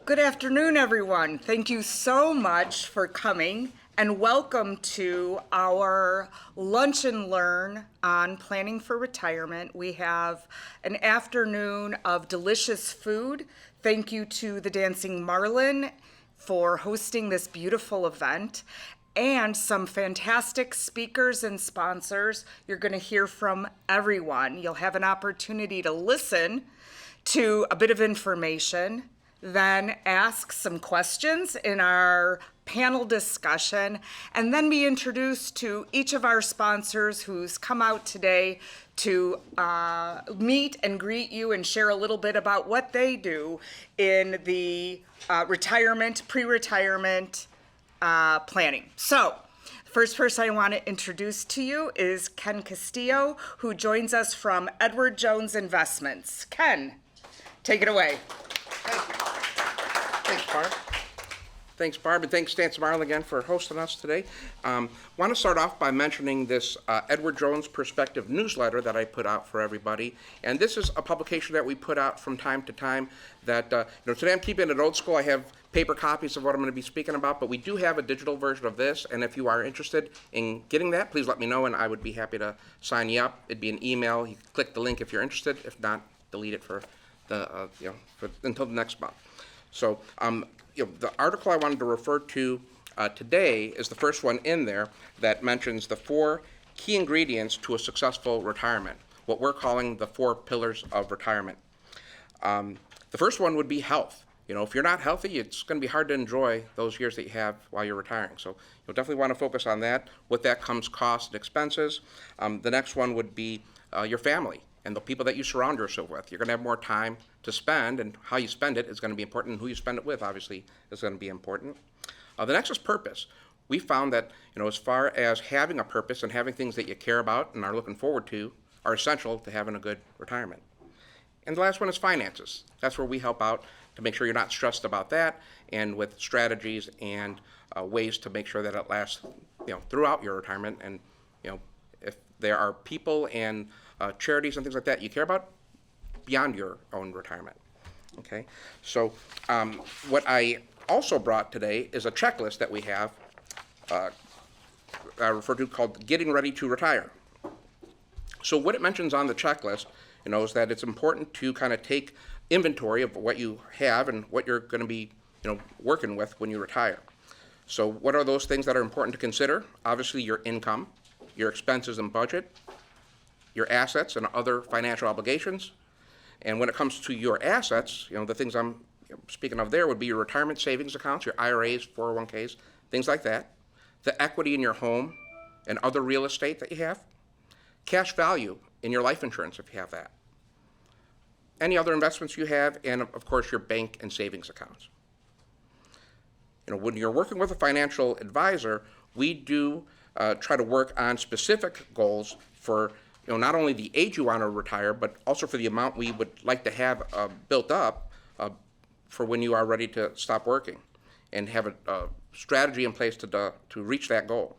Good afternoon, everyone. Thank you so much for coming and welcome to our Lunch and Learn on planning for retirement. We have an afternoon of delicious food. Thank you to the Dancing Marlin for hosting this beautiful event and some fantastic speakers and sponsors. You're going to hear from everyone. You'll have an opportunity to listen to a bit of information, then ask some questions in our panel discussion, and then be introduced to each of our sponsors who's come out today to meet and greet you and share a little bit about what they do in the retirement, pre-retirement planning. So, first person I want to introduce to you is Ken Castillo, who joins us from Edward Jones Investments. Ken, take it away. Thank you. Thanks, Barb. Thanks, Barb, and thanks, Dancing Marlin, again for hosting us today. Want to start off by mentioning this Edward Jones Perspective newsletter that I put out for everybody. And this is a publication that we put out from time to time that, today I'm keeping it old school. I have paper copies of what I'm going to be speaking about, but we do have a digital version of this. And if you are interested in getting that, please let me know, and I would be happy to sign you up. It'd be an email. You can click the link if you're interested. If not, delete it for the, until the next month. So, the article I wanted to refer to today is the first one in there that mentions the 4 key ingredients to a successful retirement, what we're calling the 4 pillars of retirement. The first one would be health. If you're not healthy, it's going to be hard to enjoy those years that you have while you're retiring. So you'll definitely want to focus on that. With that comes costs and expenses. The next one would be your family and the people that you surround yourself with. You're going to have more time to spend, and how you spend it is going to be important, and who you spend it with, obviously, is going to be important. The next is purpose. We found that, as far as having a purpose and having things that you care about and are looking forward to are essential to having a good retirement. And the last one is finances. That's where we help out to make sure you're not stressed about that, and with strategies and ways to make sure that it lasts, throughout your retirement. And, if there are people and charities and things like that you care about beyond your own retirement. Okay, so what I also brought today is a checklist that we have I refer to called Getting Ready to Retire. So what it mentions on the checklist, is that it's important to kind of take inventory of what you have and what you're going to be, working with when you retire. So what are those things that are important to consider? Obviously, your income, your expenses and budget, your assets and other financial obligations. And when it comes to your assets, the things I'm speaking of there would be your retirement savings accounts, your IRAs, 401ks, things like that. The equity in your home and other real estate that you have. Cash value in your life insurance if you have that. Any other investments you have, and of course your bank and savings accounts. When you're working with a financial advisor, we do try to work on specific goals for not only the age you want to retire, but also for the amount we would like to have built up for when you are ready to stop working, and have a strategy in place to reach that goal.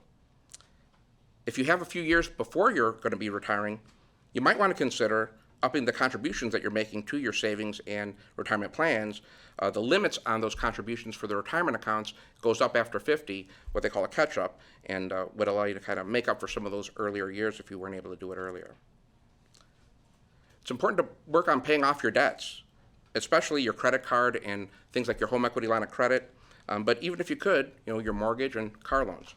If you have a few years before you're going to be retiring, you might want to consider upping the contributions that you're making to your savings and retirement plans. The limits on those contributions for the retirement accounts goes up after 50, what they call a catch-up, and would allow you to kind of make up for some of those earlier years if you weren't able to do it earlier. It's important to work on paying off your debts, especially your credit card and things like your home equity line of credit, but even if you could, your mortgage and car loans.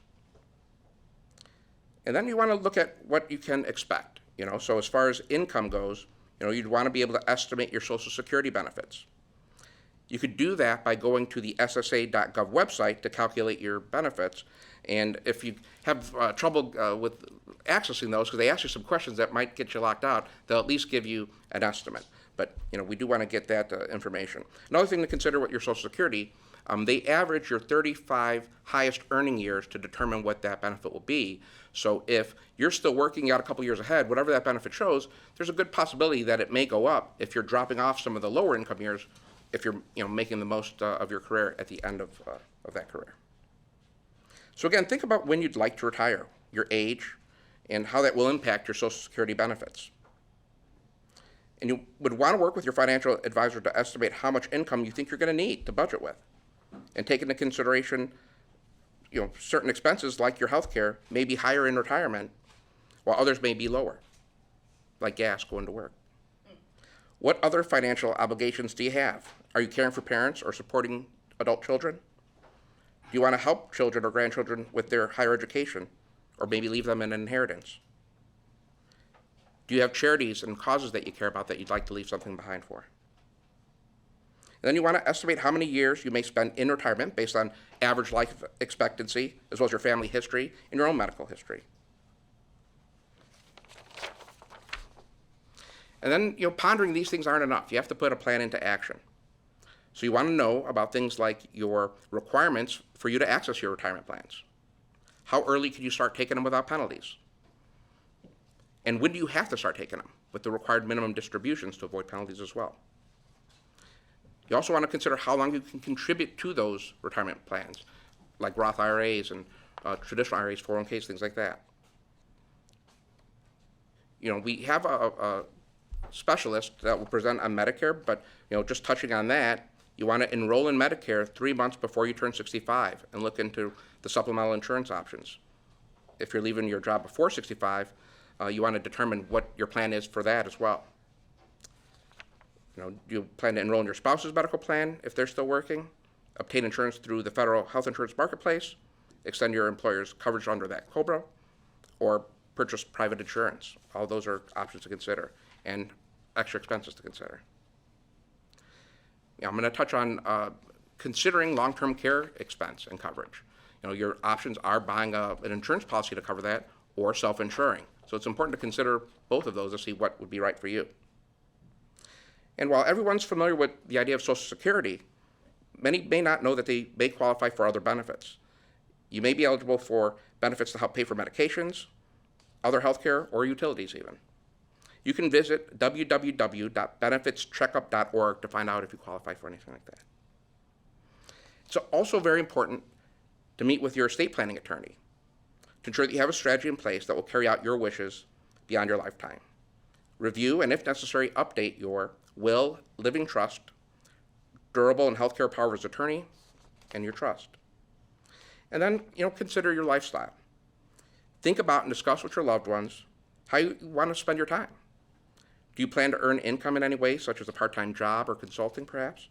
And then you want to look at what you can expect. So as far as income goes, you'd want to be able to estimate your Social Security benefits. You could do that by going to the SSA.gov website to calculate your benefits. And if you have trouble with accessing those, because they ask you some questions that might get you locked out, they'll at least give you an estimate. But we do want to get that information. Another thing to consider with your Social Security, they average your 35 highest earning years to determine what that benefit will be. So if you're still working out a couple years ahead, whatever that benefit shows, there's a good possibility that it may go up if you're dropping off some of the lower income years, if you're making the most of your career at the end of that career. So again, think about when you'd like to retire, your age, and how that will impact your Social Security benefits. And you would want to work with your financial advisor to estimate how much income you think you're going to need to budget with. And take into consideration, certain expenses like your health care may be higher in retirement, while others may be lower, like gas going to work. What other financial obligations do you have? Are you caring for parents or supporting adult children? Do you want to help children or grandchildren with their higher education, or maybe leave them an inheritance? Do you have charities and causes that you care about that you'd like to leave something behind for? And then you want to estimate how many years you may spend in retirement based on average life expectancy, as well as your family history and your own medical history. And then, pondering these things aren't enough. You have to put a plan into action. So you want to know about things like your requirements for you to access your retirement plans. How early can you start taking them without penalties? And when do you have to start taking them, with the required minimum distributions to avoid penalties as well? You also want to consider how long you can contribute to those retirement plans, like Roth IRAs and traditional IRAs, 401ks, things like that. We have a specialist that will present on Medicare, but just touching on that, you want to enroll in Medicare 3 months before you turn 65 and look into the supplemental insurance options. If you're leaving your job before 65, you want to determine what your plan is for that as well. Do you plan to enroll in your spouse's medical plan if they're still working, obtain insurance through the federal health insurance marketplace, extend your employer's coverage under that COBRA, or purchase private insurance? All those are options to consider and extra expenses to consider. I'm going to touch on considering long-term care expense and coverage. Your options are buying an insurance policy to cover that or self-insuring. So it's important to consider both of those to see what would be right for you. And while everyone's familiar with the idea of Social Security, many may not know that they may qualify for other benefits. You may be eligible for benefits to help pay for medications, other health care, or utilities even. You can visit www.benefitscheckup.org to find out if you qualify for anything like that. It's also very important to meet with your estate planning attorney to ensure that you have a strategy in place that will carry out your wishes beyond your lifetime. Review and, if necessary, update your will, living trust, durable and healthcare power of attorney, and your trust. And then, consider your lifestyle. Think about and discuss with your loved ones how you want to spend your time. Do you plan to earn income in any way, such as a part-time job or consulting, perhaps?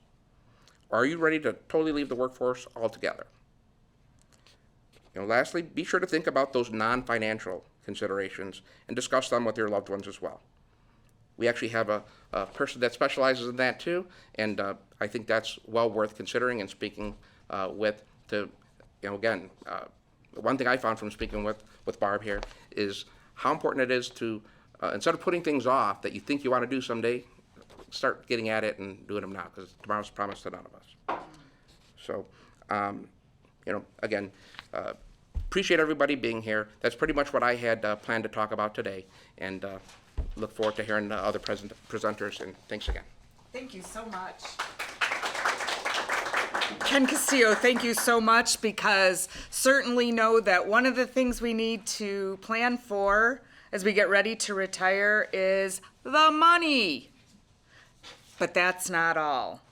Or are you ready to totally leave the workforce altogether? Lastly, be sure to think about those non-financial considerations and discuss them with your loved ones as well. We actually have a person that specializes in that too, and I think that's well worth considering and speaking with. Again, one thing I found from speaking with Barb here is how important it is to, instead of putting things off that you think you want to do someday, start getting at it and doing them now, because tomorrow's promised to none of us. So, again, appreciate everybody being here. That's pretty much what I had planned to talk about today, and look forward to hearing the other presenters, and thanks again. Thank you so much. Ken Castillo, thank you so much, because certainly know that one of the things we need to plan for as we get ready to retire is the money. But that's not all.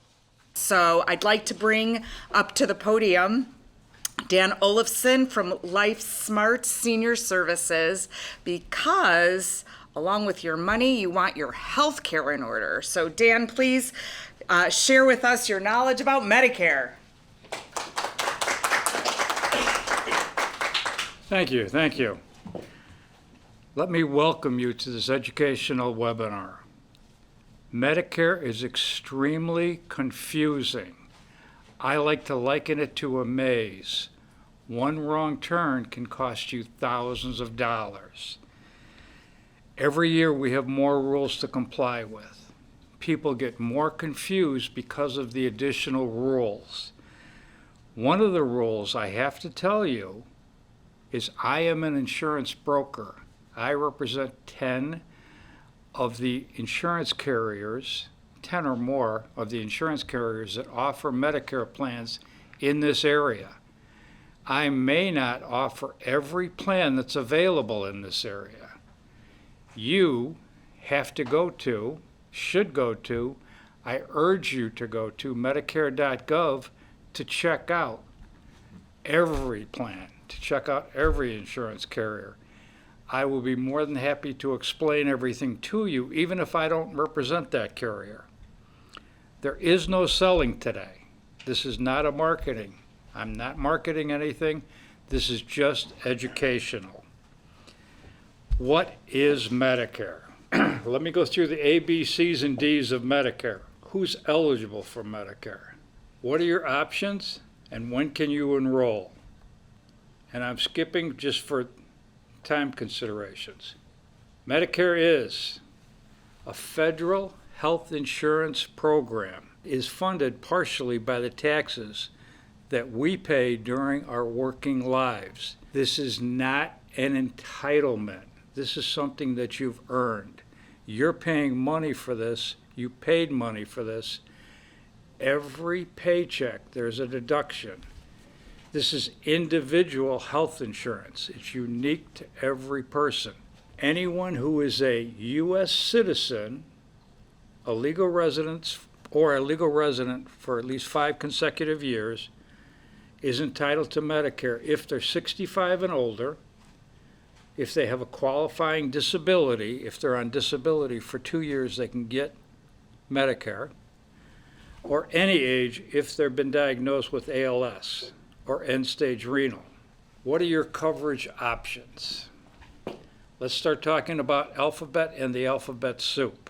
So I'd like to bring up to the podium Dan Olafson from Life Smart Senior Services, because along with your money, you want your health care in order. So Dan, please share with us your knowledge about Medicare. Thank you. Let me welcome you to this educational webinar. Medicare is extremely confusing. I like to liken it to a maze. One wrong turn can cost you thousands of dollars. Every year we have more rules to comply with. People get more confused because of the additional rules. One of the rules I have to tell you is I am an insurance broker. I represent 10 of the insurance carriers, 10 or more of the insurance carriers that offer Medicare plans in this area. I may not offer every plan that's available in this area. You have to go to should go to, I urge you to go to Medicare.gov to check out every plan, to check out every insurance carrier. I will be more than happy to explain everything to you, even if I don't represent that carrier. There is no selling today. This is not a marketing. I'm not marketing anything. This is just educational. What is Medicare? Let me go through the A, B, C's, and D's of Medicare. Who's eligible for Medicare? What are your options? And when can you enroll? And I'm skipping just for time considerations. Medicare is a federal health insurance program. It is funded partially by the taxes that we pay during our working lives. This is not an entitlement. This is something that you've earned. You're paying money for this. You paid money for this. Every paycheck, there's a deduction. This is individual health insurance. It's unique to every person. Anyone who is a U.S. citizen, a legal resident, or a legal resident for at least 5 consecutive years is entitled to Medicare if they're 65 and older, if they have a qualifying disability. If they're on disability for 2 years, they can get Medicare, or any age if they've been diagnosed with ALS or end-stage renal. What are your coverage options? Let's start talking about alphabet and the alphabet soup.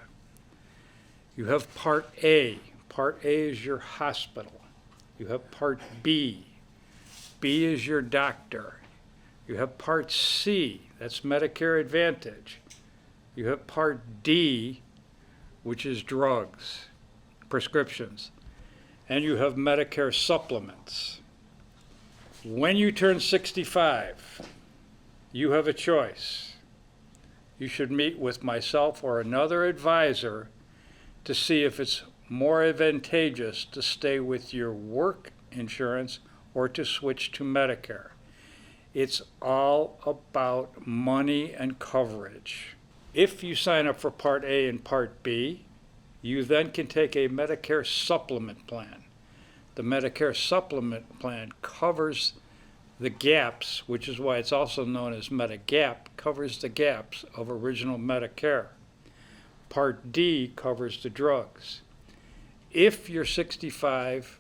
You have Part A. Part A is your hospital. You have Part B. B is your doctor. You have Part C, that's Medicare Advantage. You have Part D, which is drugs, prescriptions. And you have Medicare supplements. When you turn 65, you have a choice. You should meet with myself or another advisor to see if it's more advantageous to stay with your work insurance or to switch to Medicare. It's all about money and coverage. If you sign up for Part A and Part B, you then can take a Medicare supplement plan. The Medicare supplement plan covers the gaps, which is why it's also known as Medigap, covers the gaps of original Medicare. Part D covers the drugs. If you're 65,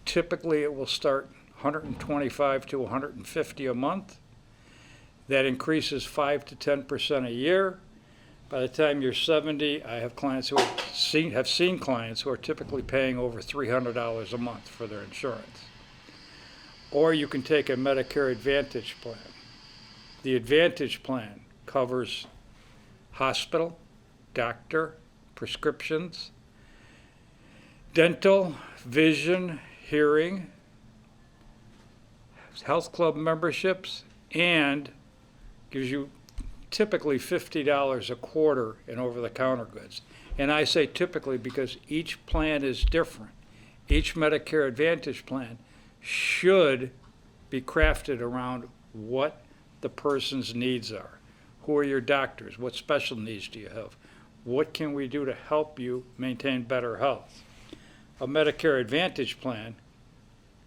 typically it will start $125 to $150 a month. That increases 5 to 10% a year. By the time you're 70, I have clients who have seen clients who are typically paying over $300 a month for their insurance. Or you can take a Medicare Advantage plan. The Advantage plan covers hospital, doctor, prescriptions, dental, vision, hearing, health club memberships, and gives you typically $50 a quarter in over-the-counter goods. And I say typically because each plan is different. Each Medicare Advantage plan should be crafted around what the person's needs are. Who are your doctors? What special needs do you have? What can we do to help you maintain better health? A Medicare Advantage plan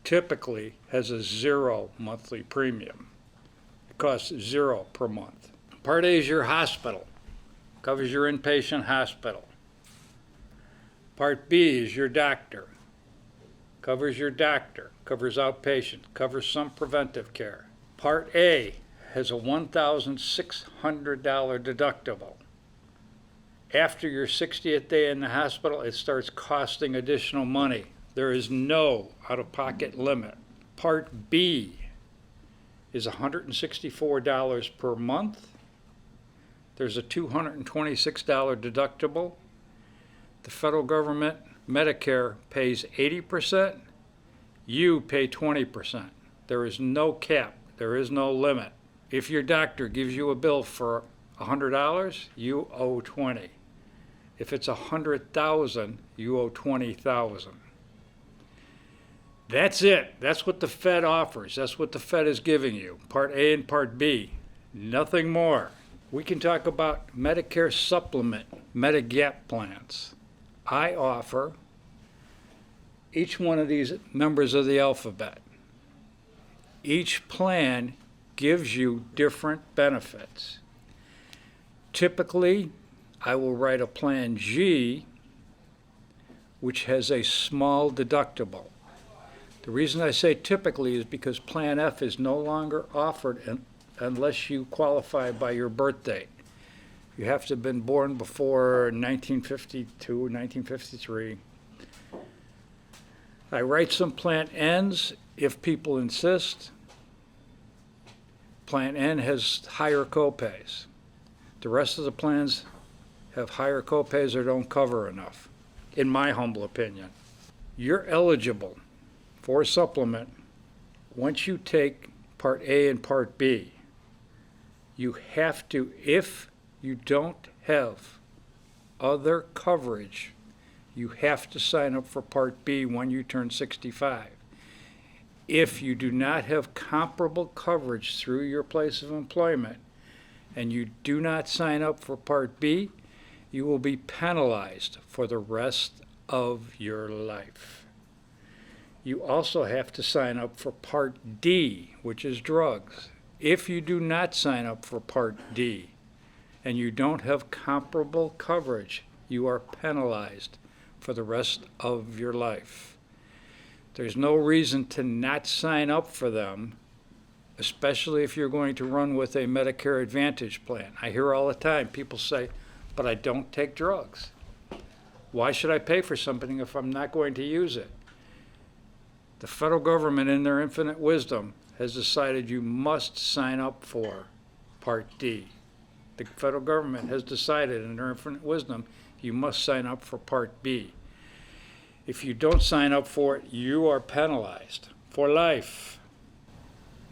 typically has a 0 monthly premium. It costs 0 per month. Part A is your hospital, covers your inpatient hospital. Part B is your doctor, covers your doctor, covers outpatient, covers some preventive care. Part A has a $1,600 deductible. After your 60th day in the hospital, it starts costing additional money. There is no out-of-pocket limit. Part B is $164 per month. There's a $226 deductible. The federal government, Medicare, pays 80%. You pay 20%. There is no cap. There is no limit. If your doctor gives you a bill for $100, you owe $20. If it's $100,000, you owe $20,000. That's it. That's what the Fed offers. That's what the Fed is giving you. Part A and Part B. Nothing more. We can talk about Medicare supplement, Medigap plans. I offer each one of these members of the alphabet. Each plan gives you different benefits. Typically, I will write a Plan G, which has a small deductible. The reason I say typically is because Plan F is no longer offered unless you qualify by your birth date. You have to have been born before 1952, 1953. I write some Plan Ns if people insist. Plan N has higher copays. The rest of the plans have higher copays or don't cover enough, in my humble opinion. You're eligible for a supplement once you take Part A and Part B. You have to, if you don't have other coverage, you have to sign up for Part B when you turn 65. If you do not have comparable coverage through your place of employment and you do not sign up for Part B, you will be penalized for the rest of your life. You also have to sign up for Part D, which is drugs. If you do not sign up for Part D and you don't have comparable coverage, you are penalized for the rest of your life. There's no reason to not sign up for them, especially if you're going to run with a Medicare Advantage plan. I hear all the time people say, but I don't take drugs. Why should I pay for something if I'm not going to use it? The federal government, in their infinite wisdom, has decided you must sign up for Part D. The federal government has decided, in their infinite wisdom, you must sign up for Part B. If you don't sign up for it, you are penalized for life.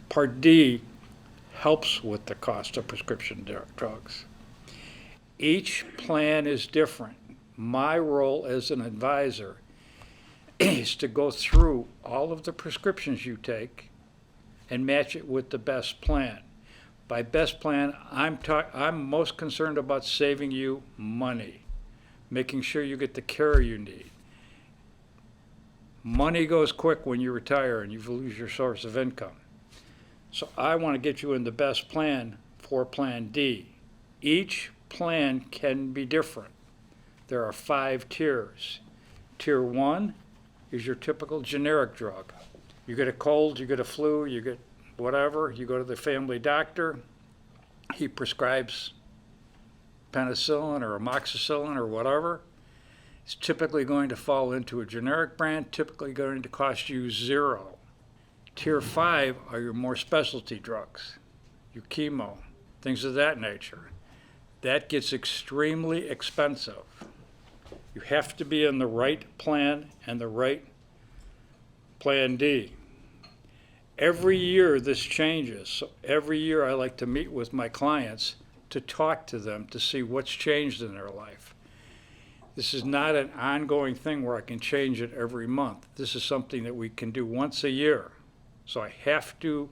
Part D helps with the cost of prescription drugs. Each plan is different. My role as an advisor is to go through all of the prescriptions you take and match it with the best plan. By best plan, I'm most concerned about saving you money, making sure you get the care you need. Money goes quick when you retire and you lose your source of income. So I want to get you in the best plan for Plan D. Each plan can be different. There are 5 tiers. Tier 1 is your typical generic drug. You get a cold, you get a flu, you get whatever, you go to the family doctor, he prescribes penicillin or amoxicillin or whatever. It's typically going to fall into a generic brand, typically going to cost you $0. Tier 5 are your more specialty drugs, your chemo, things of that nature. That gets extremely expensive. You have to be in the right plan and the right Plan D. Every year this changes. So every year I like to meet with my clients to talk to them to see what's changed in their life. This is not an ongoing thing where I can change it every month. This is something that we can do once a year. So I have to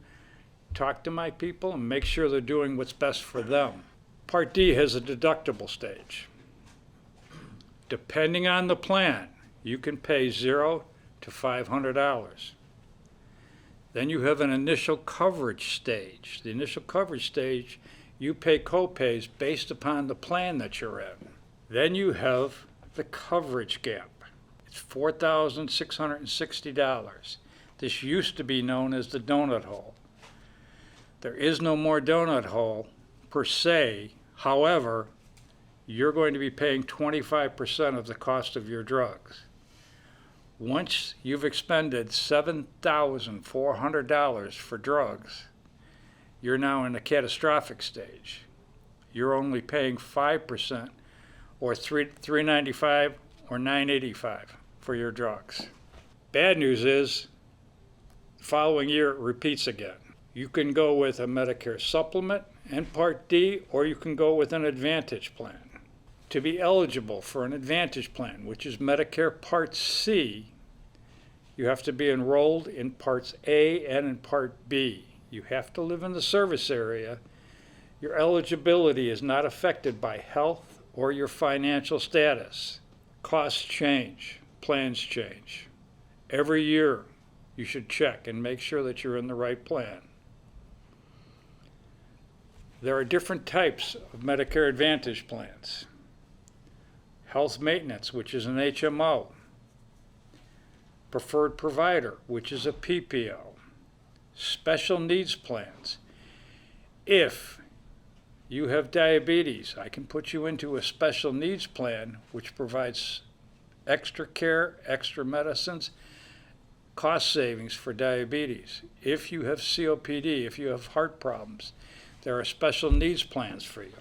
talk to my people and make sure they're doing what's best for them. Part D has a deductible stage. Depending on the plan, you can pay $0 to $500. Then you have an initial coverage stage. The initial coverage stage, you pay copays based upon the plan that you're in. Then you have the coverage gap. It's $4,660. This used to be known as the donut hole. There is no more donut hole per se. However, you're going to be paying 25% of the cost of your drugs. Once you've expended $7,400 for drugs, you're now in the catastrophic stage. You're only paying 5% or $395 or $985 for your drugs. Bad news is, the following year it repeats again. You can go with a Medicare supplement and Part D, or you can go with an Advantage plan. To be eligible for an Advantage plan, which is Medicare Part C, you have to be enrolled in Parts A and in Part B. You have to live in the service area. Your eligibility is not affected by health or your financial status. Costs change, plans change. Every year, you should check and make sure that you're in the right plan. There are different types of Medicare Advantage plans. Health maintenance, which is an HMO. Preferred provider, which is a PPO. Special needs plans. If you have diabetes, I can put you into a special needs plan which provides extra care, extra medicines, cost savings for diabetes. If you have COPD, if you have heart problems, there are special needs plans for you.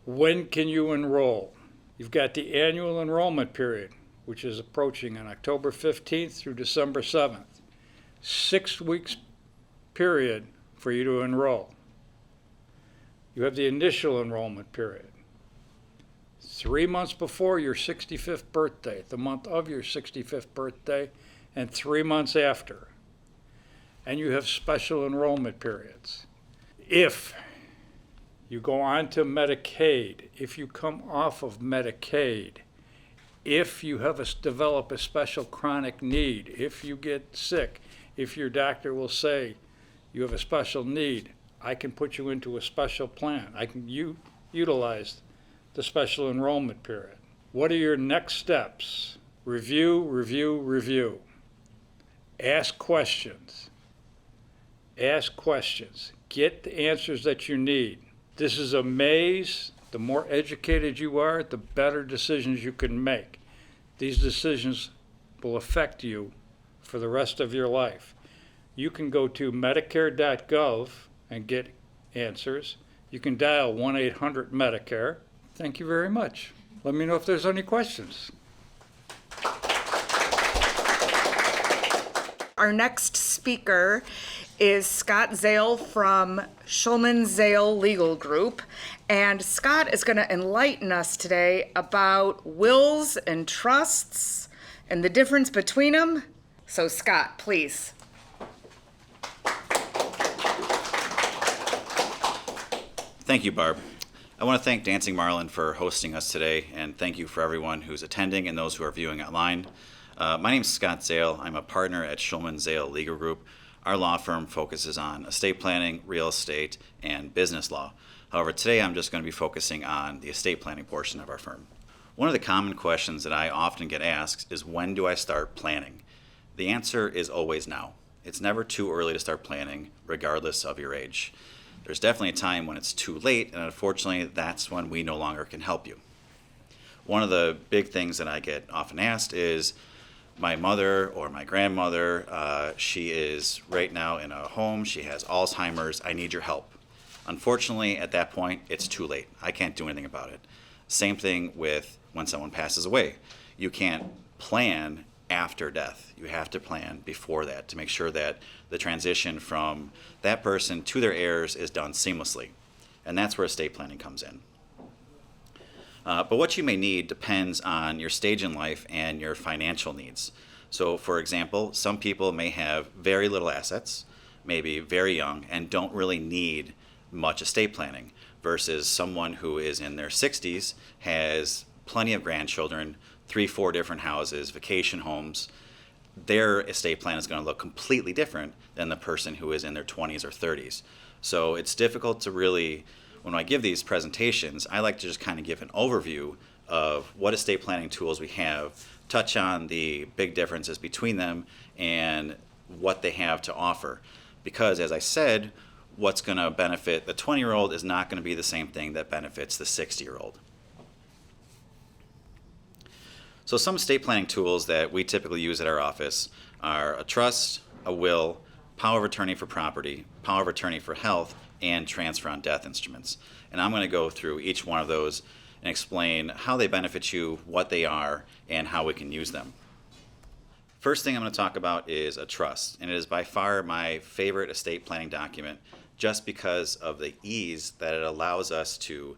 When can you enroll? You've got the annual enrollment period, which is approaching on October 15th through December 7th. 6 weeks period for you to enroll. You have the initial enrollment period. 3 months before your 65th birthday, the month of your 65th birthday, and 3 months after. And you have special enrollment periods. If you go on to Medicaid, if you come off of Medicaid, if you develop a special chronic need, if you get sick, if your doctor will say you have a special need, I can put you into a special plan. I can utilize the special enrollment period. What are your next steps? Review, review, review. Ask questions. Ask questions. Get the answers that you need. This is a maze. The more educated you are, the better decisions you can make. These decisions will affect you for the rest of your life. You can go to Medicare.gov and get answers. You can dial 1-800-MEDICARE. Thank you very much. Let me know if there's any questions. Our next speaker is Scott Zale from Schulman Zale Legal Group. And Scott is going to enlighten us today about wills and trusts and the difference between them. So Scott, please. Thank you, Barb. I want to thank Dancing Marlin for hosting us today, and thank you for everyone who's attending and those who are viewing online. My name is Scott Zale. I'm a partner at Schulman Zale Legal Group. Our law firm focuses on estate planning, real estate, and business law. However, today I'm just going to be focusing on the estate planning portion of our firm. One of the common questions that I often get asked is, when do I start planning? The answer is always now. It's never too early to start planning, regardless of your age. There's definitely a time when it's too late, and unfortunately, that's when we no longer can help you. One of the big things that I get often asked is, my mother or my grandmother, she is right now in a home, she has Alzheimer's, I need your help. Unfortunately, at that point, it's too late. I can't do anything about it. Same thing with when someone passes away. You can't plan after death. You have to plan before that to make sure that the transition from that person to their heirs is done seamlessly. And that's where estate planning comes in. But what you may need depends on your stage in life and your financial needs. So, for example, some people may have very little assets, maybe very young, and don't really need much estate planning, versus someone who is in their 60s, has plenty of grandchildren, 3-4 different houses, vacation homes. Their estate plan is going to look completely different than the person who is in their 20s or 30s. So it's difficult to really, when I give these presentations, I like to just kind of give an overview of what estate planning tools we have, touch on the big differences between them and what they have to offer. Because as I said, what's going to benefit the 20-year-old is not going to be the same thing that benefits the 60-year-old. So some estate planning tools that we typically use at our office are a trust, a will, power of attorney for property, power of attorney for health, and transfer on death instruments. And I'm going to go through each one of those and explain how they benefit you, what they are, and how we can use them. First thing I'm going to talk about is a trust, and it is by far my favorite estate planning document just because of the ease that it allows us to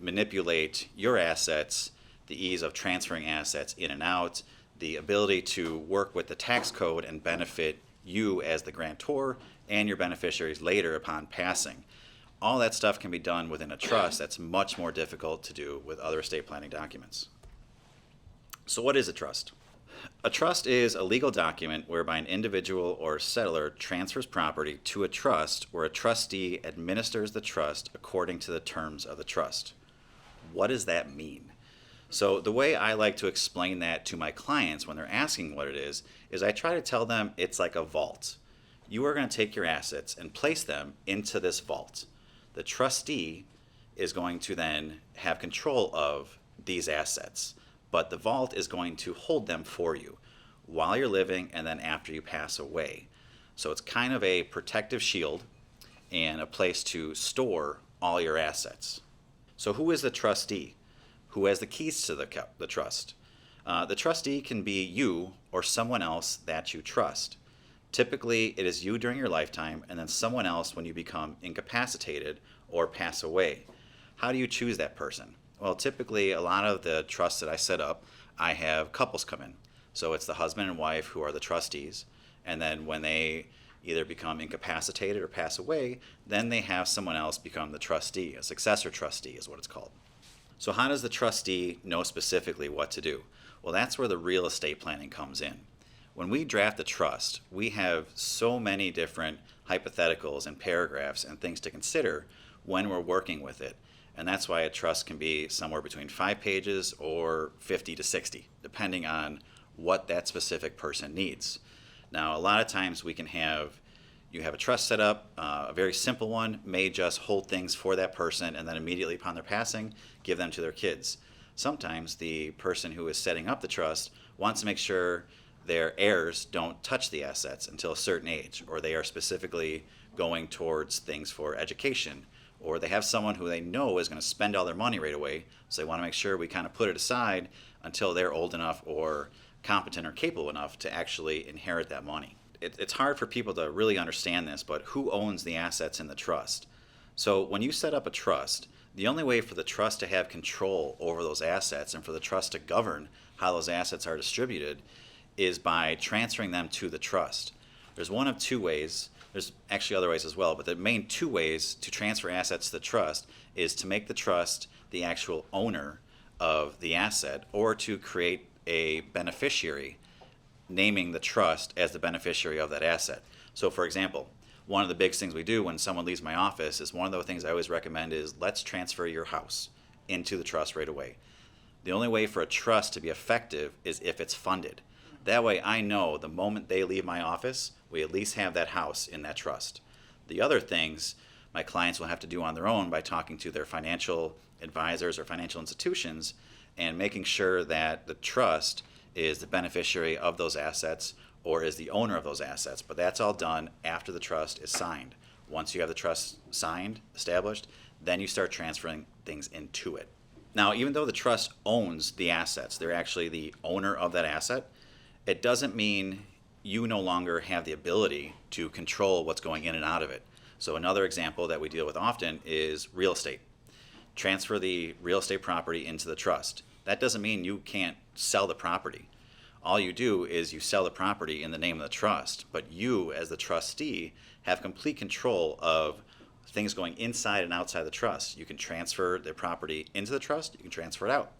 manipulate your assets, the ease of transferring assets in and out, the ability to work with the tax code and benefit you as the grantor and your beneficiaries later upon passing. all that stuff can be done within a trust. That's much more difficult to do with other estate planning documents. So what is a trust? A trust is a legal document whereby an individual or settler transfers property to a trust where a trustee administers the trust according to the terms of the trust. What does that mean? So the way I like to explain that to my clients when they're asking what it is I try to tell them it's like a vault. You are going to take your assets and place them into this vault. The trustee is going to then have control of these assets, but the vault is going to hold them for you while you're living and then after you pass away. So it's kind of a protective shield and a place to store all your assets. So who is the trustee? Who has the keys to the trust? The trustee can be you or someone else that you trust. Typically, it is you during your lifetime and then someone else when you become incapacitated or pass away. How do you choose that person? Well, typically, a lot of the trusts that I set up, I have couples come in. So it's the husband and wife who are the trustees. And then when they either become incapacitated or pass away, then they have someone else become the trustee. A successor trustee is what it's called. So how does the trustee know specifically what to do? Well, that's where the real estate planning comes in. When we draft a trust, we have so many different hypotheticals and paragraphs and things to consider when we're working with it. And that's why a trust can be somewhere between 5 pages or 50 to 60, depending on what that specific person needs. Now, a lot of times you have a trust set up, a very simple one may just hold things for that person and then immediately upon their passing, give them to their kids. Sometimes the person who is setting up the trust wants to make sure their heirs don't touch the assets until a certain age, or they are specifically going towards things for education, or they have someone who they know is going to spend all their money right away, so they want to make sure we kind of put it aside until they're old enough or competent or capable enough to actually inherit that money. It's hard for people to really understand this, but who owns the assets in the trust? So when you set up a trust, the only way for the trust to have control over those assets and for the trust to govern how those assets are distributed is by transferring them to the trust. There's one of two ways. There's actually other ways as well, but the main two ways to transfer assets to the trust is to make the trust the actual owner of the asset or to create a beneficiary, naming the trust as the beneficiary of that asset. So for example, one of the big things we do when someone leaves my office is one of the things I always recommend is let's transfer your house into the trust right away. The only way for a trust to be effective is if it's funded. That way I know the moment they leave my office, we at least have that house in that trust. The other things my clients will have to do on their own by talking to their financial advisors or financial institutions and making sure that the trust is the beneficiary of those assets or is the owner of those assets. But that's all done after the trust is signed. Once you have the trust signed, established, then you start transferring things into it. Now, even though the trust owns the assets, they're actually the owner of that asset, it doesn't mean you no longer have the ability to control what's going in and out of it. So another example that we deal with often is real estate. Transfer the real estate property into the trust. That doesn't mean you can't sell the property. All you do is you sell the property in the name of the trust, but you as the trustee have complete control of things going inside and outside the trust. You can transfer the property into the trust, you can transfer it out.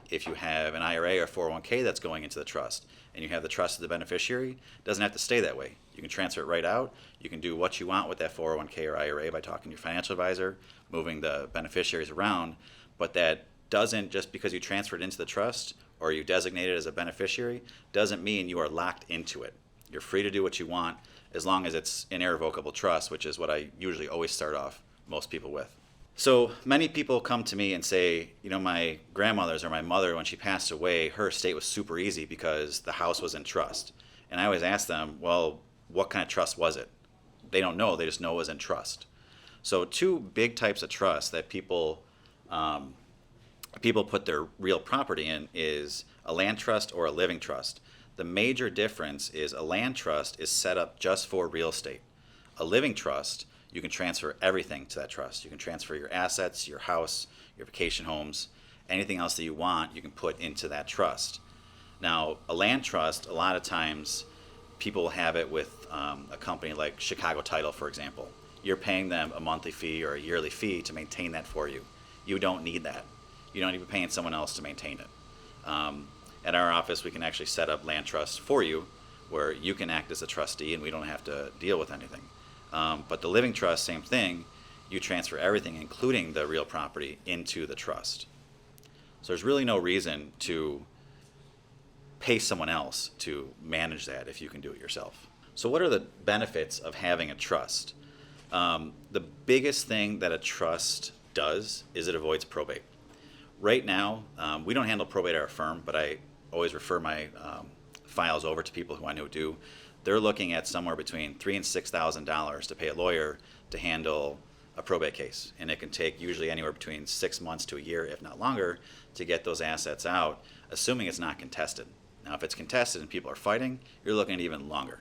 If you have an IRA or 401k that's going into the trust and you have the trust as the beneficiary, it doesn't have to stay that way. You can transfer it right out. You can do what you want with that 401k or IRA by talking to your financial advisor, moving the beneficiaries around, but that doesn't, just because you transfer it into the trust or you designate it as a beneficiary, doesn't mean you are locked into it. You're free to do what you want as long as it's an irrevocable trust, which is what I usually always start off most people with. So many people come to me and say, you know, my grandmother's or my mother, when she passed away, her estate was super easy because the house was in trust. And I always ask them, well, what kind of trust was it? They don't know, they just know it was in trust. So two big types of trust that people put their real property in is a land trust or a living trust. The major difference is a land trust is set up just for real estate. A living trust, you can transfer everything to that trust. You can transfer your assets, your house, your vacation homes, anything else that you want, you can put into that trust. Now, a land trust, a lot of times people have it with a company like Chicago Title, for example. you're paying them a monthly fee or a yearly fee to maintain that for you. You don't need that. You don't need to be paying someone else to maintain it. At our office, we can actually set up land trusts for you where you can act as a trustee and we don't have to deal with anything. But the living trust, same thing. You transfer everything, including the real property, into the trust. So there's really no reason to pay someone else to manage that if you can do it yourself. So what are the benefits of having a trust? The biggest thing that a trust does is it avoids probate. Right now, we don't handle probate at our firm, but I always refer my files over to people who I know do. They're looking at somewhere between $3,000 and $6,000 to pay a lawyer to handle a probate case, and it can take usually anywhere between 6 months to a year, if not longer, to get those assets out, assuming it's not contested. Now, if it's contested and people are fighting, you're looking at even longer.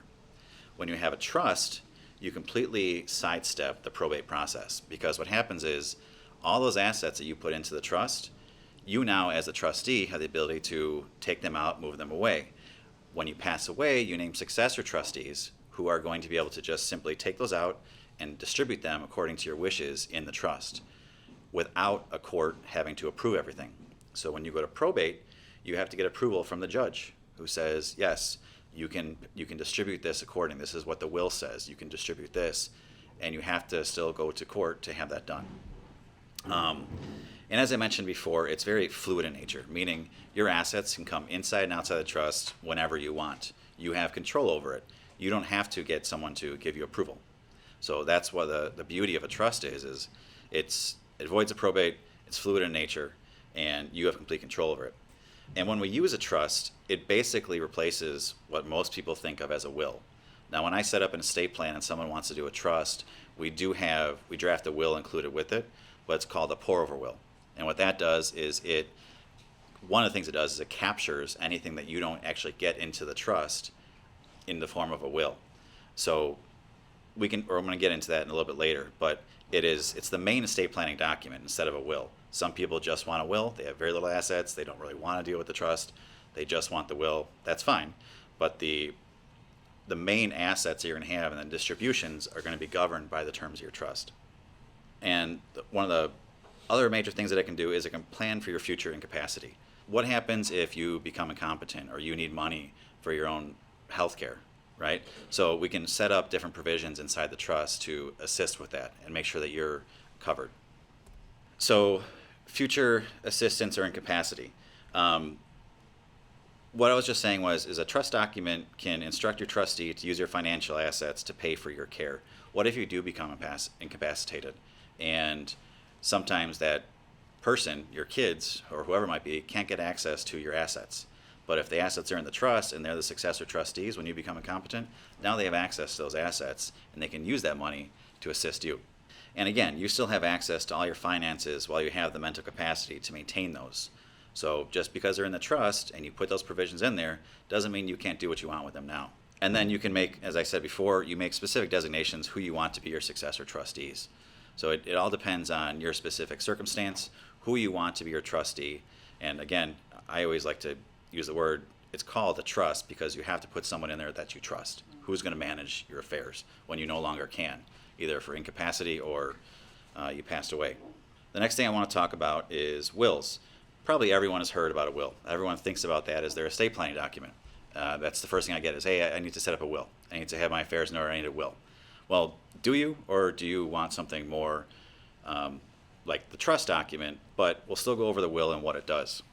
When you have a trust, you completely sidestep the probate process, because what happens is all those assets that you put into the trust, you now as a trustee have the ability to take them out, move them away. When you pass away, you name successor trustees who are going to be able to just simply take those out and distribute them according to your wishes in the trust without a court having to approve everything. So when you go to probate, you have to get approval from the judge who says, yes, you can distribute this according. This is what the will says. You can distribute this, and you have to still go to court to have that done. And as I mentioned before, it's very fluid in nature, meaning your assets can come inside and outside the trust whenever you want. You have control over it. You don't have to get someone to give you approval. So that's what the beauty of a trust is it avoids a probate, it's fluid in nature, and you have complete control over it. And when we use a trust, it basically replaces what most people think of as a will. Now, when I set up an estate plan and someone wants to do a trust, we draft a will included with it, but it's called a pour-over will. And what that does is one of the things it does is it captures anything that you don't actually get into the trust in the form of a will. So I'm going to get into that in a little bit later, but it's the main estate planning document instead of a will. Some people just want a will. They have very little assets. They don't really want to deal with the trust. They just want the will. That's fine. But the main assets that you're going to have and the distributions are going to be governed by the terms of your trust. And one of the other major things that it can do is it can plan for your future incapacity. What happens if you become incompetent or you need money for your own health care, right? So we can set up different provisions inside the trust to assist with that and make sure that you're covered. So future assistance or incapacity. What I was just saying is a trust document can instruct your trustee to use your financial assets to pay for your care. What if you do become incapacitated? And sometimes that person, your kids, or whoever it might be, can't get access to your assets. But if the assets are in the trust and they're the successor trustees when you become incompetent, now they have access to those assets and they can use that money to assist you. And again, you still have access to all your finances while you have the mental capacity to maintain those. So just because they're in the trust and you put those provisions in there doesn't mean you can't do what you want with them now. And then you can make, as I said before, you make specific designations who you want to be your successor trustees. So it all depends on your specific circumstance, who you want to be your trustee. And again, I always like to use the word, it's called a trust because you have to put someone in there that you trust, who's going to manage your affairs when you no longer can, either for incapacity or you passed away. The next thing I want to talk about is wills. Probably everyone has heard about a will. Everyone thinks about that as their estate planning document. That's the first thing I get is, hey, I need to set up a will. I need to have my affairs in order, I need a will. Well, do you, or do you want something more like the trust document, but we'll still go over the will and what it does.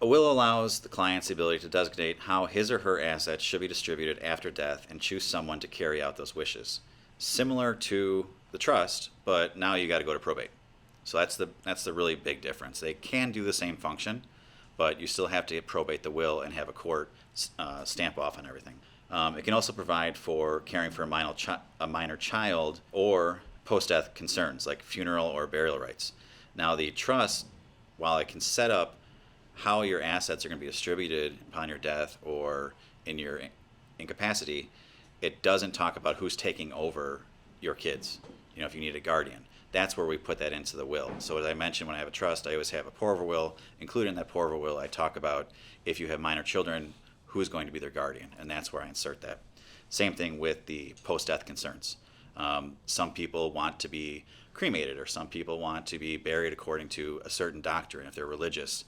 A will allows the client's ability to designate how his or her assets should be distributed after death and choose someone to carry out those wishes. Similar to the trust, but now you got to go to probate. So that's the really big difference. They can do the same function, but you still have to probate the will and have a court stamp off on everything. It can also provide for caring for a minor child or post-death concerns like funeral or burial rights. Now the trust, while it can set up how your assets are going to be distributed upon your death or in your incapacity, it doesn't talk about who's taking over your kids, if you need a guardian. That's where we put that into the will. So as I mentioned, when I have a trust, I always have a pour-over will. Included in that pour-over will, I talk about if you have minor children, who's going to be their guardian, and that's where I insert that. Same thing with the post-death concerns. Some people want to be cremated, or some people want to be buried according to a certain doctrine if they're religious.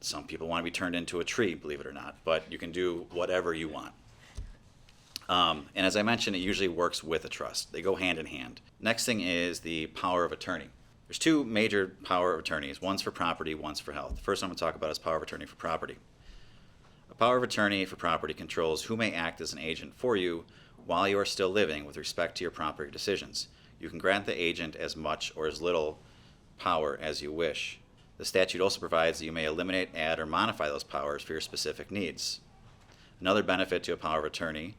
Some people want to be turned into a tree, believe it or not, but you can do whatever you want. And as I mentioned, it usually works with a trust. They go hand in hand. Next thing is the power of attorney. There's two major power of attorneys. One's for property, one's for health. The first one I'm going to talk about is power of attorney for property. A power of attorney for property controls who may act as an agent for you while you are still living with respect to your property decisions. You can grant the agent as much or as little power as you wish. The statute also provides that you may eliminate, add, or modify those powers for your specific needs. Another benefit to a power of attorney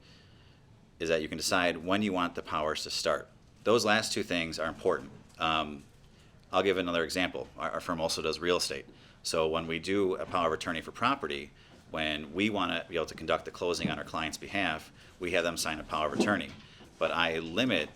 is that you can decide when you want the powers to start. Those last two things are important. I'll give another example. Our firm also does real estate. So when we do a power of attorney for property, when we want to be able to conduct the closing on our client's behalf, we have them sign a power of attorney. But I limit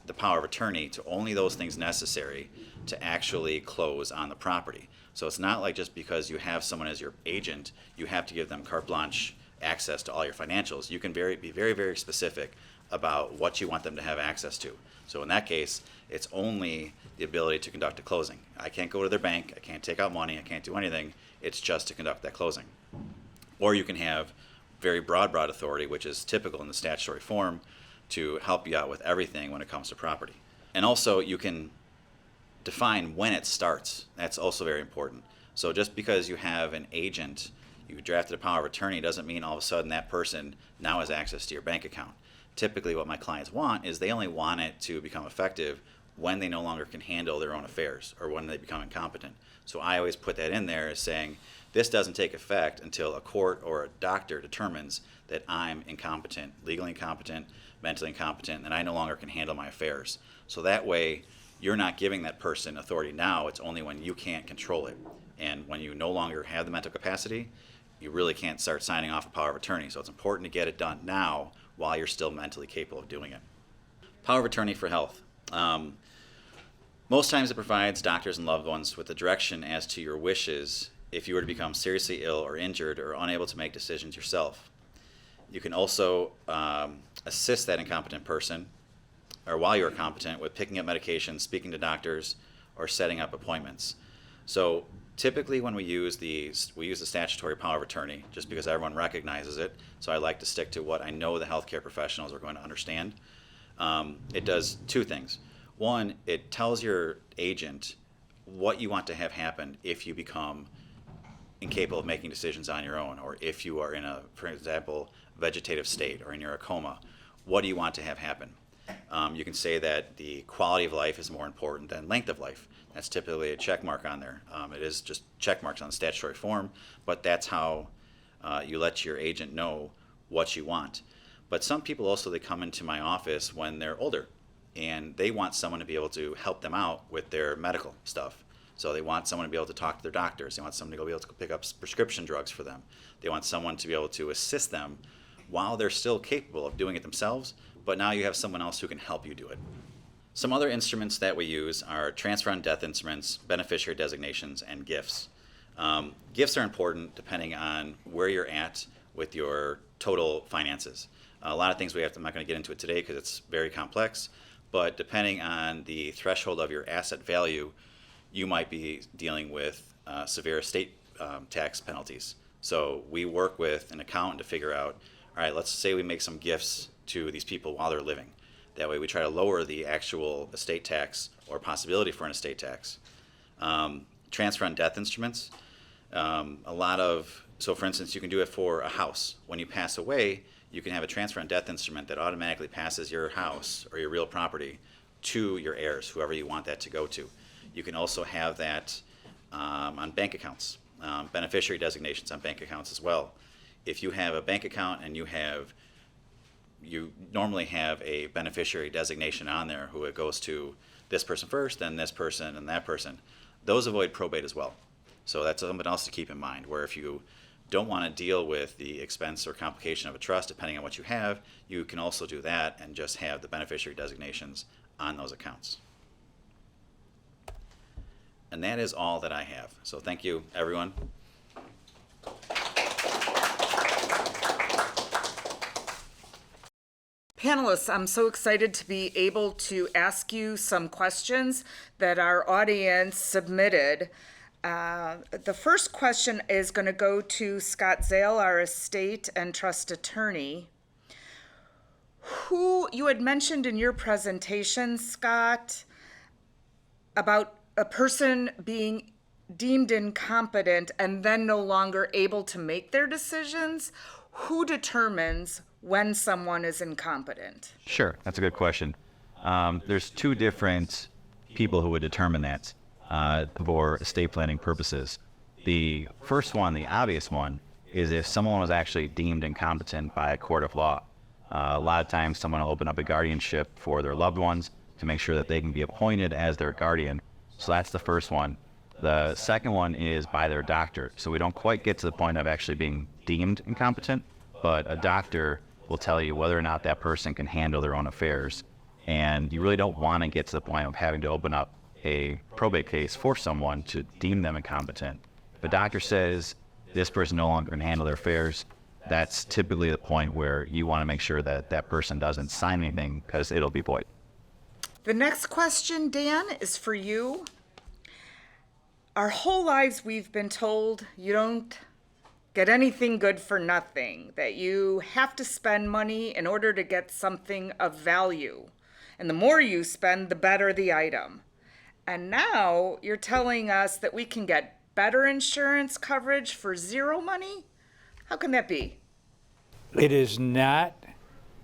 the power of attorney to only those things necessary to actually close on the property. So it's not like just because you have someone as your agent, you have to give them carte blanche access to all your financials. You can be very, very specific about what you want them to have access to. So in that case, it's only the ability to conduct a closing. I can't go to their bank, I can't take out money, I can't do anything. It's just to conduct that closing. Or you can have very broad authority, which is typical in the statutory form, to help you out with everything when it comes to property. And also you can define when it starts. That's also very important. So just because you have an agent, you drafted a power of attorney, doesn't mean all of a sudden that person now has access to your bank account. Typically what my clients want is they only want it to become effective when they no longer can handle their own affairs or when they become incompetent. So I always put that in there as saying, this doesn't take effect until a court or a doctor determines that I'm incompetent, legally incompetent, mentally incompetent, and I no longer can handle my affairs. So that way, you're not giving that person authority now, it's only when you can't control it. And when you no longer have the mental capacity, you really can't start signing off a power of attorney. So it's important to get it done now while you're still mentally capable of doing it. Power of attorney for health. Most times it provides doctors and loved ones with the direction as to your wishes if you were to become seriously ill or injured or unable to make decisions yourself. You can also assist that incompetent person, or while you're competent, with picking up medications, speaking to doctors, or setting up appointments. So typically when we use the statutory power of attorney, just because everyone recognizes it, so I like to stick to what I know the healthcare professionals are going to understand. It does two things. One, it tells your agent what you want to have happen if you become incapable of making decisions on your own, or if you are in a, for example, vegetative state, or in your coma. What do you want to have happen? You can say that the quality of life is more important than length of life. That's typically a check mark on there. It is just check marks on the statutory form, but that's how you let your agent know what you want. But some people also, they come into my office when they're older, and they want someone to be able to help them out with their medical stuff. So they want someone to be able to talk to their doctors. They want someone to be able to pick up prescription drugs for them. They want someone to be able to assist them while they're still capable of doing it themselves, but now you have someone else who can help you do it. Some other instruments that we use are transfer on death instruments, beneficiary designations, and gifts. Gifts are important depending on where you're at with your total finances. A lot of things I'm not going to get into it today because it's very complex, but depending on the threshold of your asset value, you might be dealing with severe estate tax penalties. So we work with an accountant to figure out, all right, let's say we make some gifts to these people while they're living. That way we try to lower the actual estate tax or possibility for an estate tax. Transfer on death instruments. So for instance, you can do it for a house. When you pass away, you can have a transfer on death instrument that automatically passes your house or your real property to your heirs, whoever you want that to go to. You can also have that on bank accounts, beneficiary designations on bank accounts as well. If you have a bank account and you normally have a beneficiary designation on there who it goes to this person first, then this person, and that person. Those avoid probate as well. So that's something else to keep in mind, where if you don't want to deal with the expense or complication of a trust, depending on what you have, you can also do that and just have the beneficiary designations on those accounts. And that is all that I have. So thank you, everyone. Panelists, I'm so excited to be able to ask you some questions that our audience submitted. The first question is going to go to Scott Zale, our estate and trust attorney. Who you had mentioned in your presentation, Scott, about a person being deemed incompetent and then no longer able to make their decisions. Who determines when someone is incompetent? Sure, that's a good question. There's two different people who would determine that for estate planning purposes. The first one, the obvious one, is if someone was actually deemed incompetent by a court of law. A lot of times someone will open up a guardianship for their loved ones to make sure that they can be appointed as their guardian. So that's the first one. The second one is by their doctor. So we don't quite get to the point of actually being deemed incompetent, but a doctor will tell you whether or not that person can handle their own affairs. And you really don't want to get to the point of having to open up a probate case for someone to deem them incompetent. If a doctor says this person no longer can handle their affairs, that's typically the point where you want to make sure that that person doesn't sign anything because it'll be void. The next question, Dan, is for you. Our whole lives we've been told you don't get anything good for nothing, that you have to spend money in order to get something of value. And the more you spend, the better the item. And now you're telling us that we can get better insurance coverage for zero money? How can that be? It is not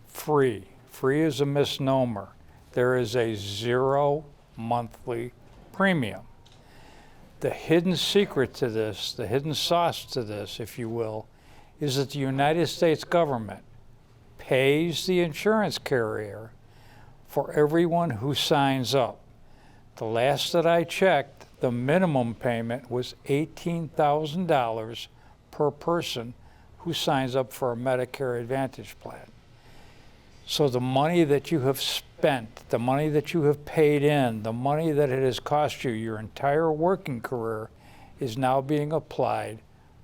free. Free is a misnomer. There is a 0 monthly premium. The hidden secret to this, the hidden sauce to this, if you will, is that the United States government pays the insurance carrier for everyone who signs up. The last that I checked, the minimum payment was $18,000 per person who signs up for a Medicare Advantage plan. So the money that you have spent, the money that you have paid in, the money that it has cost you your entire working career is now being applied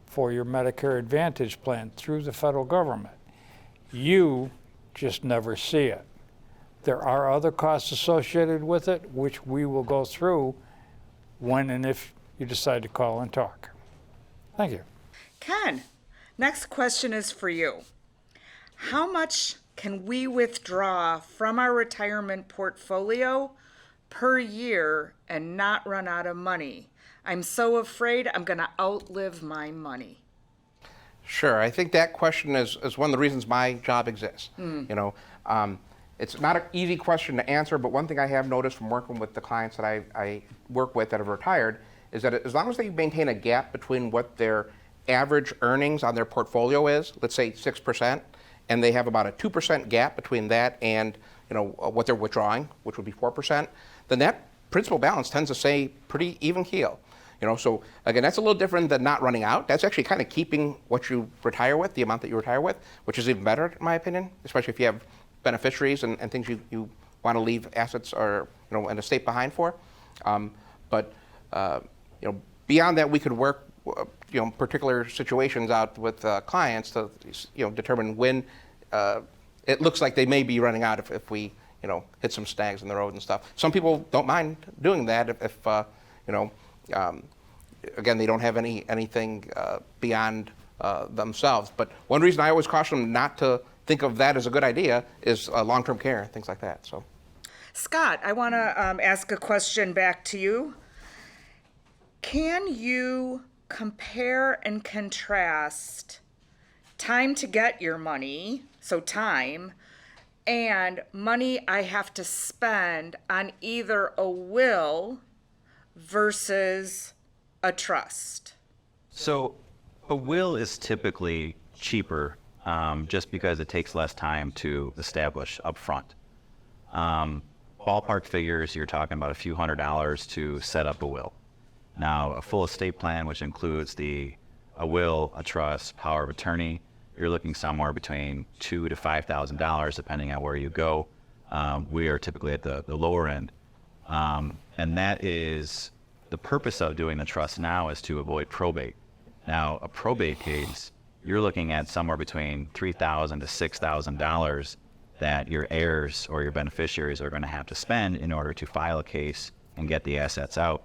for your Medicare Advantage plan through the federal government. You just never see it. There are other costs associated with it, which we will go through when and if you decide to call and talk. Thank you. Ken, next question is for you. How much can we withdraw from our retirement portfolio per year and not run out of money? I'm so afraid I'm going to outlive my money. Sure. I think that question is one of the reasons my job exists. It's not an easy question to answer, but one thing I have noticed from working with the clients that I work with that have retired is that as long as they maintain a gap between what their average earnings on their portfolio is, let's say 6%, and they have about a 2% gap between that and what they're withdrawing, which would be 4%, then that principal balance tends to stay pretty even keel. So again, that's a little different than not running out. That's actually kind of keeping what you retire with, the amount that you retire with, which is even better in my opinion, especially if you have beneficiaries and things you want to leave assets or an estate behind for. But beyond that, we could work particular situations out with clients to determine when it looks like they may be running out if we hit some snags in the road and stuff. Some people don't mind doing that if again, they don't have anything beyond themselves. But one reason I always caution them not to think of that as a good idea is long-term care, things like that. So, Scott, I want to ask a question back to you. Can you compare and contrast time to get your money, so time, and money I have to spend on either a will versus a trust? So a will is typically cheaper just because it takes less time to establish up front. Ballpark figures, you're talking about a few $100s to set up a will. Now, a full estate plan, which includes a will, a trust, power of attorney, you're looking somewhere between $2,000 to $5,000, depending on where you go. We are typically at the lower end. And that is the purpose of doing the trust now is to avoid probate. Now, a probate case, you're looking at somewhere between $3,000 to $6,000 that your heirs or your beneficiaries are going to have to spend in order to file a case and get the assets out.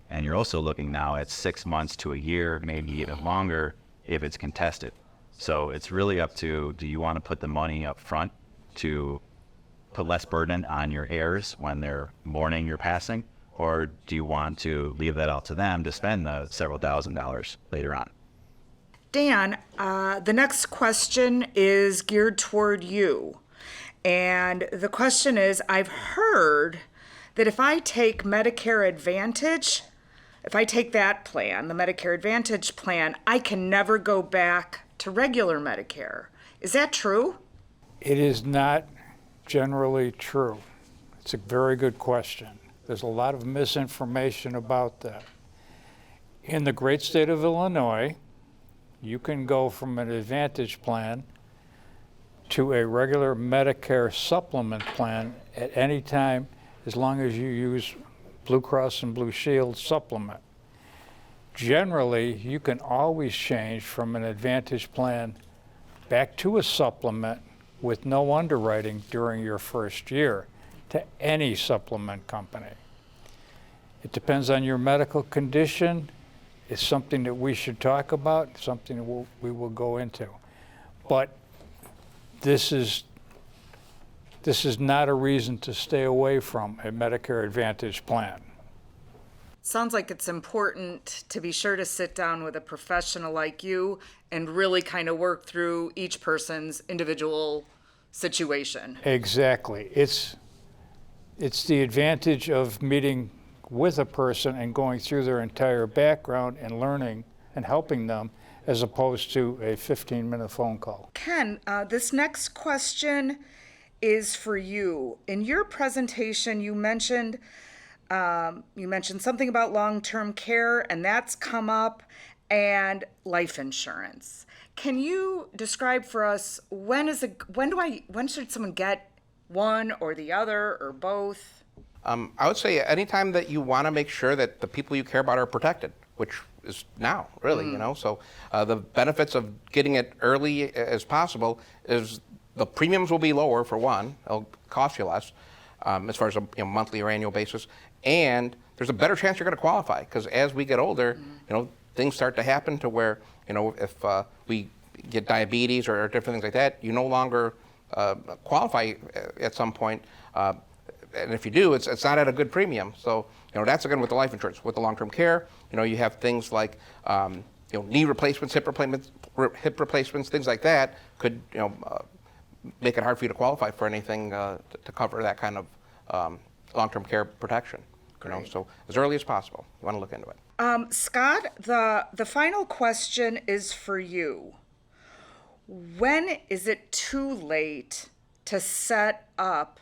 And you're also looking now at 6 months to a year, maybe even longer if it's contested. So it's really up to, do you want to put the money up front to put less burden on your heirs when they're mourning your passing? Or do you want to leave that out to them to spend the several $1,000s later on? Dan, the next question is geared toward you. And the question is, I've heard that if I take Medicare Advantage, if I take that plan, the Medicare Advantage plan, I can never go back to regular Medicare. Is that true? It is not generally true. It's a very good question. There's a lot of misinformation about that. In the great state of Illinois, you can go from an Advantage plan to a regular Medicare supplement plan at any time as long as you use Blue Cross and Blue Shield supplement. Generally, you can always change from an Advantage plan back to a supplement with no underwriting during your first year to any supplement company. It depends on your medical condition. It's something that we should talk about, something that we will go into. But this is not a reason to stay away from a Medicare Advantage plan. Sounds like it's important to be sure to sit down with a professional like you and really kind of work through each person's individual situation. Exactly. It's the advantage of meeting with a person and going through their entire background and learning and helping them as opposed to a 15-minute phone call. Ken, this next question is for you. In your presentation, you mentioned something about long-term care, and that's come up, and life insurance. Can you describe for us when should someone get one or the other or both? I would say anytime that you want to make sure that the people you care about are protected, which is now, really, you know. So the benefits of getting it early as possible is the premiums will be lower, for one. It'll cost you less as far as a monthly or annual basis. And there's a better chance you're going to qualify, because as we get older, things start to happen to where, if we get diabetes or different things like that, you no longer qualify at some point. And if you do, it's not at a good premium. So, that's again with the life insurance. With the long-term care, you have things like, knee replacements, hip replacements, things like that could, make it hard for you to qualify for anything to cover that kind of long-term care protection. So as early as possible, you want to look into it. Scott, the final question is for you. When is it too late to set up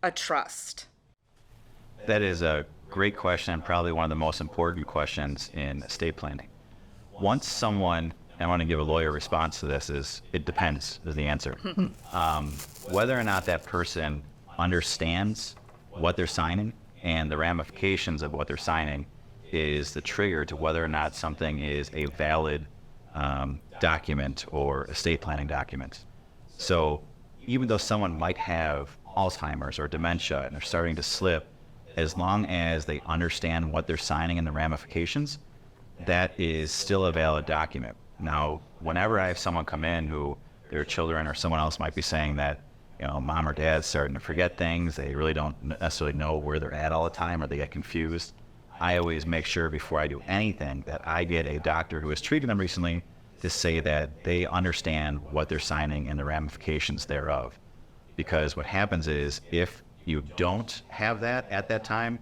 a trust? That is a great question, and probably one of the most important questions in estate planning. Once someone, and I want to give a lawyer response to this, is it depends is the answer. Whether or not that person understands what they're signing and the ramifications of what they're signing is the trigger to whether or not something is a valid document or estate planning document. So even though someone might have Alzheimer's or dementia and they're starting to slip, as long as they understand what they're signing and the ramifications, that is still a valid document. Now, whenever I have someone come in who their children or someone else might be saying that, mom or dad's starting to forget things, they really don't necessarily know where they're at all the time, or they get confused, I always make sure before I do anything that I get a doctor who has treated them recently to say that they understand what they're signing and the ramifications thereof. Because what happens is, if you don't have that at that time,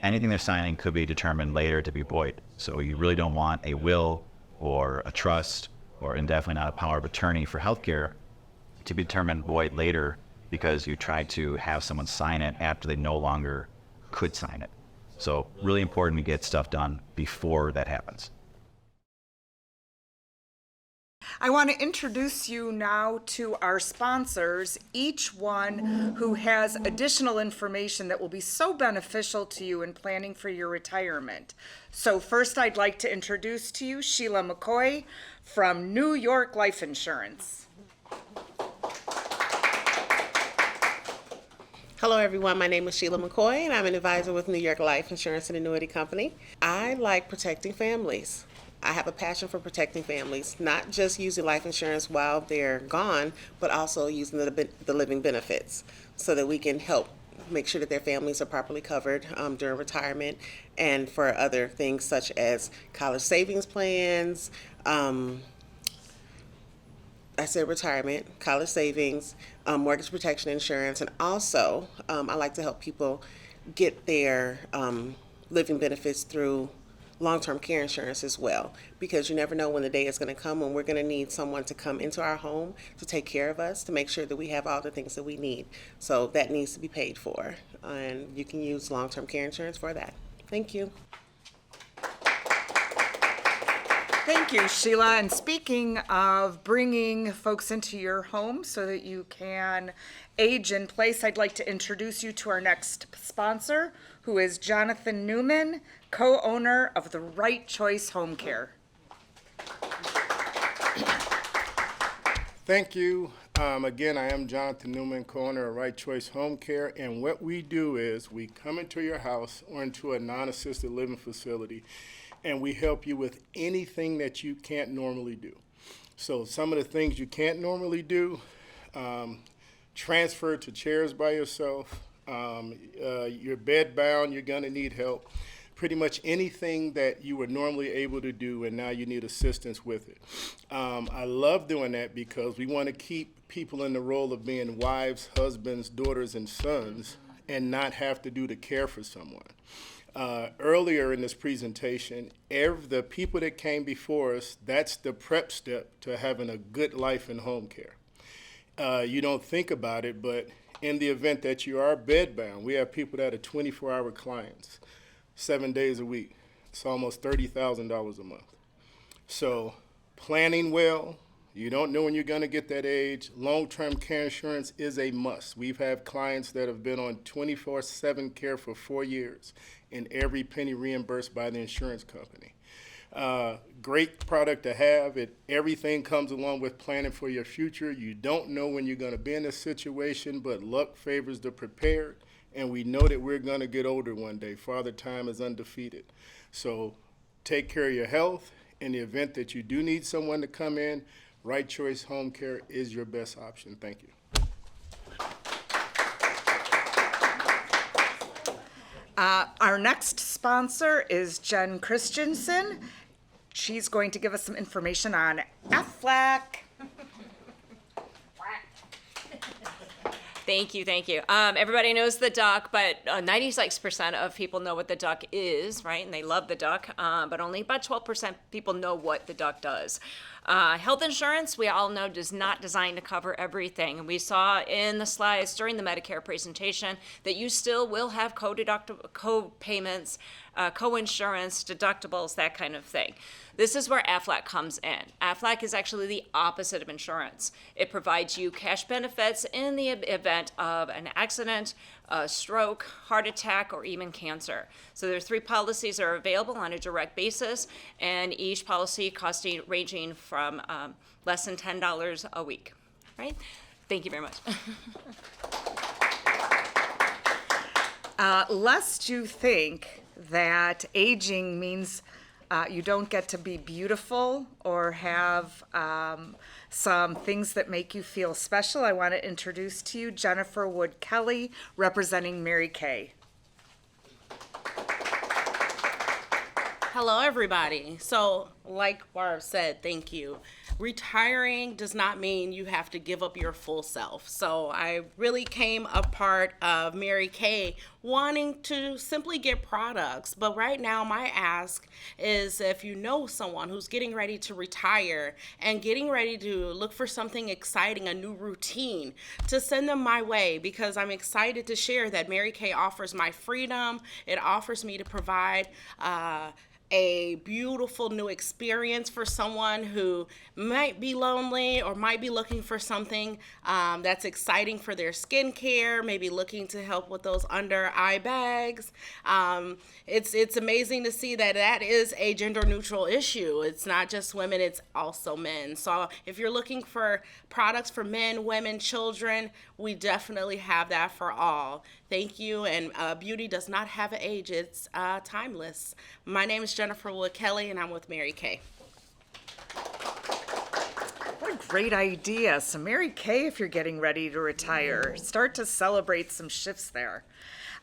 anything they're signing could be determined later to be void. So you really don't want a will or a trust, and definitely not a power of attorney for healthcare, to be determined void later because you tried to have someone sign it after they no longer could sign it. So really important to get stuff done before that happens. I want to introduce you now to our sponsors, each one who has additional information that will be so beneficial to you in planning for your retirement. So first, I'd like to introduce to you Sheila McCoy from New York Life Insurance. Hello, everyone. My name is Sheila McCoy, and I'm an advisor with New York Life Insurance and Annuity Company. I like protecting families. I have a passion for protecting families, not just using life insurance while they're gone, but also using the living benefits so that we can help make sure that their families are properly covered during retirement and for other things such as college savings plans, I said retirement, college savings, mortgage protection insurance, and also I like to help people get their living benefits through long-term care insurance as well, because you never know when the day is going to come when we're going to need someone to come into our home to take care of us, to make sure that we have all the things that we need. So that needs to be paid for, and you can use long-term care insurance for that. Thank you. Thank you, Sheila. And speaking of bringing folks into your home so that you can age in place, I'd like to introduce you to our next sponsor, who is Jonathan Newman, co-owner of the Right Choice Home Care. Thank you. Again, I am Jonathan Newman, co-owner of Right Choice Home Care, and what we do is we come into your house or into a non-assisted living facility, and we help you with anything that you can't normally do. So some of the things you can't normally do, transfer to chairs by yourself, you're bed bound, you're gonna need help. Pretty much anything that you were normally able to do and now you need assistance with it. I love doing that because we want to keep people in the role of being wives, husbands, daughters, and sons and not have to do the care for someone. Earlier in this presentation, the people that came before us, that's the prep step to having a good life in home care. You don't think about it, but in the event that you are bedbound, we have people that are 24-hour clients, 7 days a week. It's almost $30,000 a month. So planning well, you don't know when you're going to get that age. Long-term care insurance is a must. We've had clients that have been on 24/7 care for 4 years, and every penny reimbursed by the insurance company. Great product to have. Everything comes along with planning for your future. You don't know when you're going to be in this situation, but luck favors the prepared, and we know that we're going to get older one day. Father Time is undefeated. So take care of your health. In the event that you do need someone to come in, Right Choice Home Care is your best option. Thank you. Our next sponsor is Jen Christensen. She's going to give us some information on Aflac. Thank you, thank you. Everybody knows the duck, but 96% of people know what the duck is, right? And they love the duck, but only about 12% people know what the duck does. Health insurance, we all know, is not designed to cover everything. And we saw in the slides during the Medicare presentation that you still will have co-payments, co-insurance, deductibles, that kind of thing. This is where Aflac comes in. Aflac is actually the opposite of insurance. It provides you cash benefits in the event of an accident, a stroke, heart attack, or even cancer. So there's 3 policies that are available on a direct basis, and each policy ranging from less than $10 a week, right? Thank you very much. Lest you think that aging means you don't get to be beautiful or have some things that make you feel special, I want to introduce to you Jennifer Wood Kelly, representing Mary Kay. Hello, everybody. So, like Barb said, thank you. Retiring does not mean you have to give up your full self. So I really came a part of Mary Kay wanting to simply get products. But right now my ask is, if you know someone who's getting ready to retire and getting ready to look for something exciting, a new routine, to send them my way, because I'm excited to share that Mary Kay offers my freedom. It offers me to provide a beautiful new experience experience for someone who might be lonely or might be looking for something that's exciting for their skincare, maybe looking to help with those under eye bags. It's amazing to see that that is a gender neutral issue. It's not just women, it's also men. So if you're looking for products for men, women, children, we definitely have that for all. Thank you. And beauty does not have an age. It's timeless. My name is Jennifer Wood Kelly, and I'm with Mary Kay. What a great idea. So Mary Kay, if you're getting ready to retire, start to celebrate some shifts there.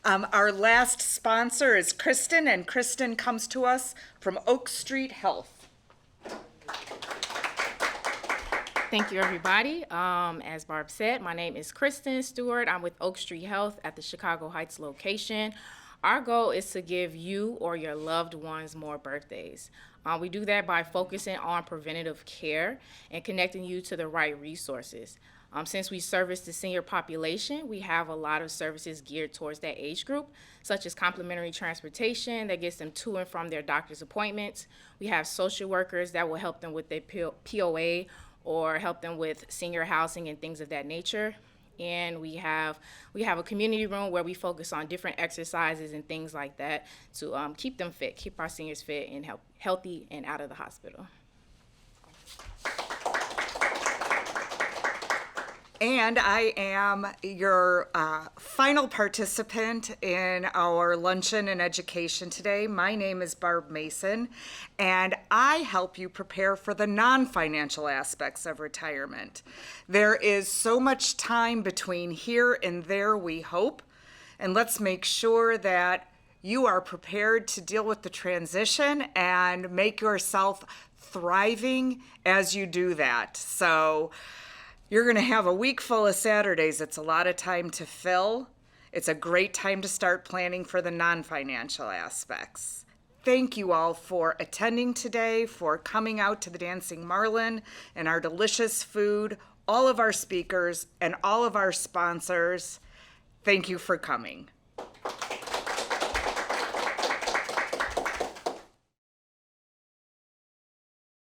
Our last sponsor is Kristen, and Kristen comes to us from Oak Street Health. Thank you, everybody. As Barb said, my name is Kristen Stewart. I'm with Oak Street Health at the Chicago Heights location. Our goal is to give you or your loved ones more birthdays. We do that by focusing on preventative care and connecting you to the right resources. Since we service the senior population, we have a lot of services geared towards that age group, such as complimentary transportation that gets them to and from their doctor's appointments. We have social workers that will help them with their POA or help them with senior housing and things of that nature. And we have a community room where we focus on different exercises and things like that to keep them fit, keep our seniors fit and healthy and out of the hospital. And I am your final participant in our luncheon and education today. My name is Barb Mason, and I help you prepare for the non-financial aspects of retirement. There is so much time between here and there, we hope, and let's make sure that you are prepared to deal with the transition and make yourself thriving as you do that. So you're going to have a week full of Saturdays. It's a lot of time to fill. It's a great time to start planning for the non-financial aspects. Thank you all for attending today, for coming out to the Dancing Marlin and our delicious food, all of our speakers and all of our sponsors. Thank you for coming.